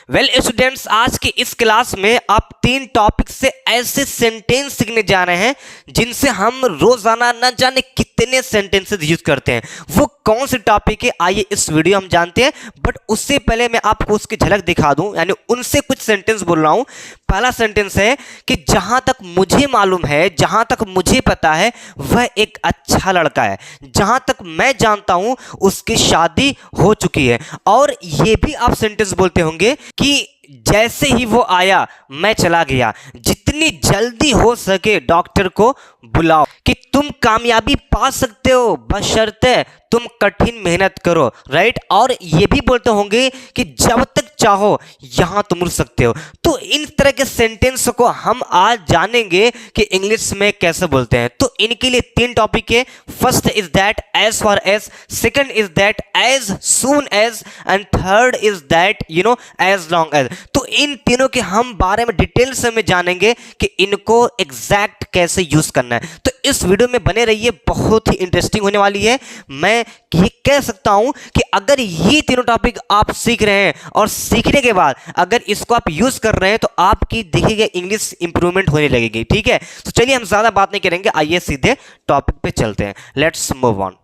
Well students, आज की इस क्लास में आप 3 टॉपिक से ऐसे सेंटेंस सीखने जा रहे हैं जिनसे हम रोजाना न जाने कितने सेंटेंसेस यूज करते हैं। वो कौन से टॉपिक है आइए इस वीडियो हम जानते हैं, बट उससे पहले मैं आपको उसकी झलक दिखा दूं, यानी उनसे कुछ सेंटेंस बोल रहा हूं। पहला सेंटेंस है कि जहां तक मुझे मालूम है, जहां तक मुझे पता है, वह एक अच्छा लड़का है। जहां तक मैं जानता हूं उसकी शादी हो चुकी है। और ये भी आप सेंटेंस बोलते होंगे कि जैसे ही वो आया मैं चला गया। जितनी जल्दी हो सके डॉक्टर को बुलाओ कि तुम कामयाबी पा सकते हो बशर्ते तुम कठिन मेहनत करो, राइट। और ये भी बोलते होंगे कि जब तक चाहो यहां तुम रुक सकते हो। तो इन तरह के सेंटेंस को हम आज जानेंगे कि इंग्लिश में कैसे बोलते हैं। तो इनके लिए 3 टॉपिक है। First is that as far as, second is that as soon as, and third is that as long as. तो इन तीनों के हम बारे में डिटेल से में जानेंगे कि इनको एग्जैक्ट कैसे यूज करना है। तो इस वीडियो में बने रहिए, बहुत ही इंटरेस्टिंग होने वाली है। मैं ये कह सकता हूं कि अगर ये तीनों टॉपिक आप सीख रहे हैं और सीखने के बाद अगर इसको आप यूज कर रहे हैं तो आपकी देखिए इंग्लिश इंप्रूवमेंट होने लगेगी, ठीक है। तो चलिए हम ज्यादा बात नहीं करेंगे, आइए सीधे टॉपिक पे चलते हैं। Let's move on.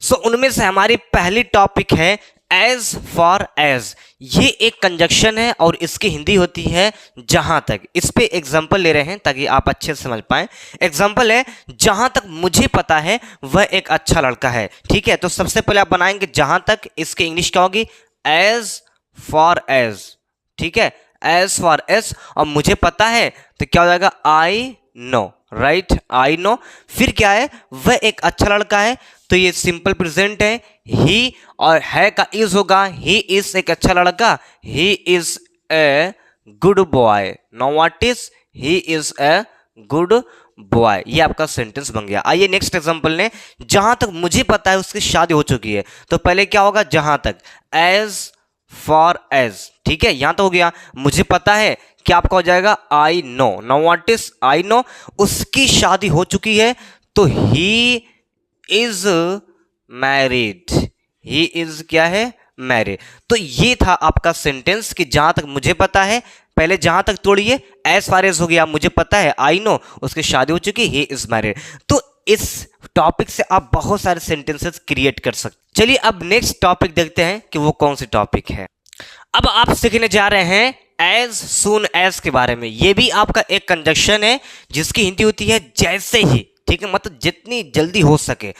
सो उनमें से हमारी पहली टॉपिक है एज फॉर एज। ये एक कंजक्शन है और इसकी हिंदी होती है जहां तक। इस पे एग्जांपल ले रहे हैं ताकि आप अच्छे से समझ पाएं। एग्जांपल है जहां तक मुझे पता है वह एक अच्छा लड़का है, ठीक है। तो सबसे पहले आप बनाएंगे जहां तक, इसकी इंग्लिश क्या होगी? एज फॉर एज, ठीक है। एज फॉर एज, और मुझे पता है तो क्या हो जाएगा? I know, right, I know. फिर क्या है? वह एक अच्छा लड़का है, तो ये सिंपल प्रेजेंट है ही, और है का इज होगा। ही इज एक अच्छा लड़का, he is a good boy. Know what is? He is a good boy. ये आपका सेंटेंस बन गया। आइए नेक्स्ट एग्जांपल लें। जहां तक मुझे पता है उसकी शादी हो चुकी है, तो पहले क्या होगा? जहां तक, एज फॉर एज, ठीक है। यहां तो हो गया मुझे पता है, क्या आपका हो जाएगा? I know. Know what is? I know. उसकी शादी हो चुकी है, तो he is married. He is क्या है? मैरिड। तो ये था आपका सेंटेंस कि जहां तक मुझे पता है, पहले जहां तक तोड़िए, एज फार एज हो गया मुझे पता है, आई नो, उसकी शादी हो चुकी, ही इज मैरिड। तो इस टॉपिक से आप बहुत सारे सेंटेंसेस क्रिएट कर सकते। चलिए अब नेक्स्ट टॉपिक देखते हैं कि वो कौन सी टॉपिक है। अब आप सीखने जा रहे हैं एज सून एज के बारे में। ये भी आपका एक कंजक्शन है जिसकी हिंदी होती है जैसे ही, ठीक है। मतलब जितनी जल्दी हो सके।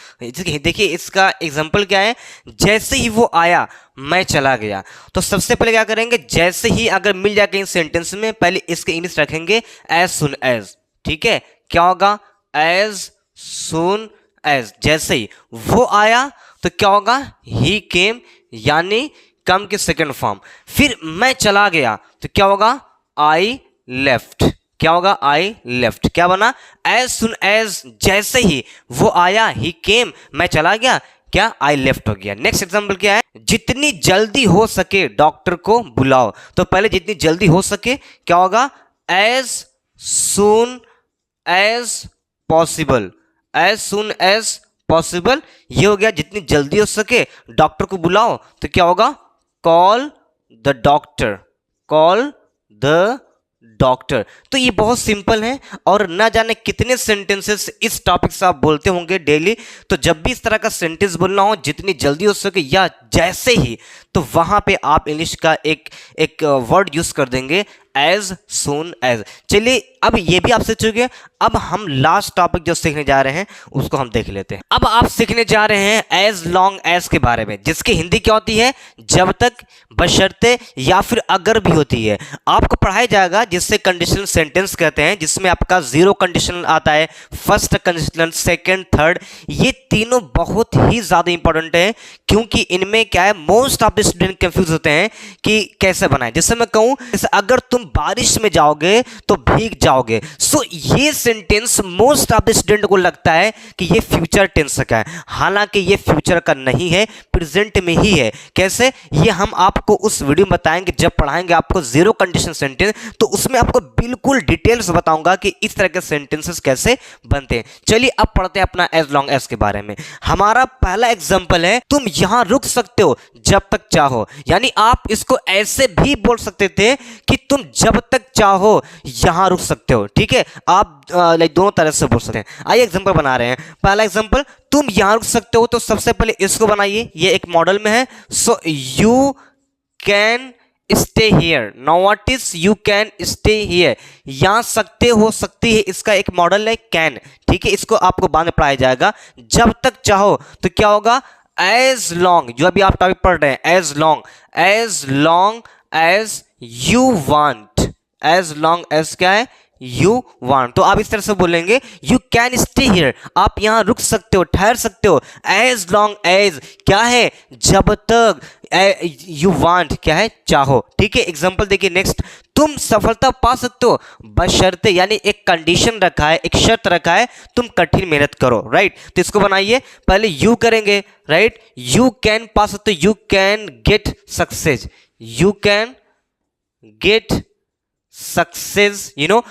देखिए इसका एग्जांपल क्या है? जैसे ही वो आया मैं चला गया। तो सबसे पहले क्या करेंगे? जैसे ही अगर मिल जाए कहीं सेंटेंस में, पहले इसके इंग्लिश रखेंगे एज सून एज, ठीक है। क्या होगा? एज सून एज, जैसे ही वो आया तो क्या होगा? ही केम, यानी कम के सेकेंड फॉर्म। फिर मैं चला गया तो क्या होगा? I left. क्या होगा? I left. क्या बना? एज सुन एज, जैसे ही वो आया, ही केम, मैं चला गया, क्या? आई लेफ्ट हो गया। नेक्स्ट एग्जांपल क्या है? जितनी जल्दी हो सके डॉक्टर को बुलाओ। तो पहले जितनी जल्दी हो सके क्या होगा? As soon as possible. As soon as possible, ये हो गया जितनी जल्दी हो सके डॉक्टर को बुलाओ। तो क्या होगा? Call the doctor. Call the doctor. तो ये बहुत सिंपल है और ना जाने कितने सेंटेंसेस इस टॉपिक से आप बोलते होंगे डेली। तो जब भी इस तरह का सेंटेंस बोलना हो जितनी जल्दी हो सके या जैसे ही, तो वहां पे आप इंग्लिश का एक वर्ड यूज कर देंगे एज सून एज। चलिए अब ये भी आप सीख चुके हैं। अब हम लास्ट टॉपिक जो सीखने जा रहे हैं उसको हम देख लेते हैं। अब आप सीखने जा रहे हैं एज लॉन्ग एज के बारे में, जिसकी हिंदी क्या होती है? जब तक, बशर्ते, या फिर अगर भी होती है। आपको पढ़ाया जाएगा जिससे कंडीशनल सेंटेंस कहते हैं, जिसमें आपका 0 कंडीशनल आता है, फर्स्ट कंडीशनल, सेकंड, थर्ड। ये तीनों बहुत ही ज्यादा इंपॉर्टेंट है क्योंकि इनमें क्या है, most of the student confuse होते हैं कि कैसे बनाएं। जैसे मैं कहूं, जैसे अगर तुम तुम बारिश में जाओगे तो भीग जाओगे। सो ये sentence most of the student को लगता है कि ये फ्यूचर टेंस का है, हालांकि ये फ्यूचर का नहीं है, प्रेजेंट में ही है। कैसे, ये हम आपको उस वीडियो में बताएंगे जब पढ़ाएंगे आपको जीरो कंडीशन सेंटेंस, तो उसमें आपको बिल्कुल डिटेल्स बताऊंगा कि इस तरह के सेंटेंसेस कैसे बनते हैं। चलिए अब पढ़ते हैं अपना एज लॉन्ग एज के बारे में। हमारा पहला एग्जांपल है, तुम यहां रुक सकते हो जब तक चाहो। यानी आप इसको ऐसे भी बोल सकते थे कि तुम जब तक चाहो यहां रुक सकते हो। ठीक है, आप लाइक दोनों तरह से बोल सकते हैं। आइए एग्जांपल बना रहे हैं। पहला एग्जांपल, तुम यहां रुक सकते हो, तो सबसे पहले इसको बनाइए, ये एक मॉडल में है। So you can stay here. Now what is you can stay here? यहां सकते हो, सकती है, इसका एक मॉडल है कैन। ठीक है, इसको आपको बाद में पढ़ाया जाएगा। जब तक चाहो तो क्या होगा, एज लॉन्ग, जो अभी आप टॉपिक पढ़ रहे हैं, as long as you want, as long as क्या है, यू वांट। तो आप इस तरह से बोलेंगे, यू कैन स्टे हियर, आप यहां रुक सकते हो, ठहर सकते हो। एज लॉन्ग एज क्या है, जब तक। यू वांट क्या है, चाहो। ठीक है, एग्जांपल देखिए नेक्स्ट, तुम सफलता पा सकते हो बशर्ते, यानी एक कंडीशन रखा है, एक शर्त रखा है, तुम कठिन मेहनत करो। राइट, तो इसको बनाइए, पहले यू करेंगे। राइट, यू कैन पा सकते हो, you can get success, you can get success, you know,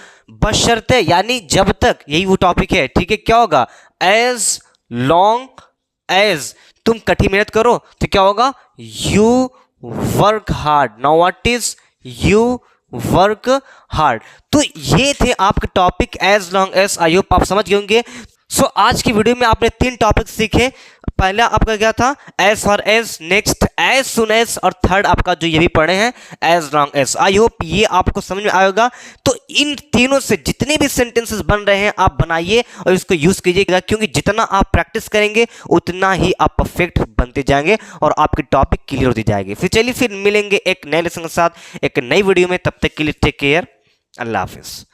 बशर्ते यानी जब तक, यही वो टॉपिक है। ठीक है, क्या होगा, एज लॉन्ग एज तुम कठिन मेहनत करो, तो क्या होगा, you work hard. Now what is you work hard. तो ये थे आपके topic as long as. I hope आप समझ गए होंगे। सो आज की वीडियो में आपने 3 टॉपिक सीखे। पहला आपका क्या था, as for as, next as soon as, और थर्ड आपका जो ये भी पढ़े हैं as long as. I hope ये आपको समझ में आएगा। तो इन तीनों से जितने भी सेंटेंसेस बन रहे हैं आप बनाइए और इसको यूज कीजिएगा, क्योंकि जितना आप प्रैक्टिस करेंगे उतना ही आप परफेक्ट बनते जाएंगे और आपकी टॉपिक क्लियर होती जाएगी। फिर चलिए फिर मिलेंगे एक नए लेसन के साथ एक नई वीडियो में। तब तक के लिए टेक केयर, अल्लाह हाफिज।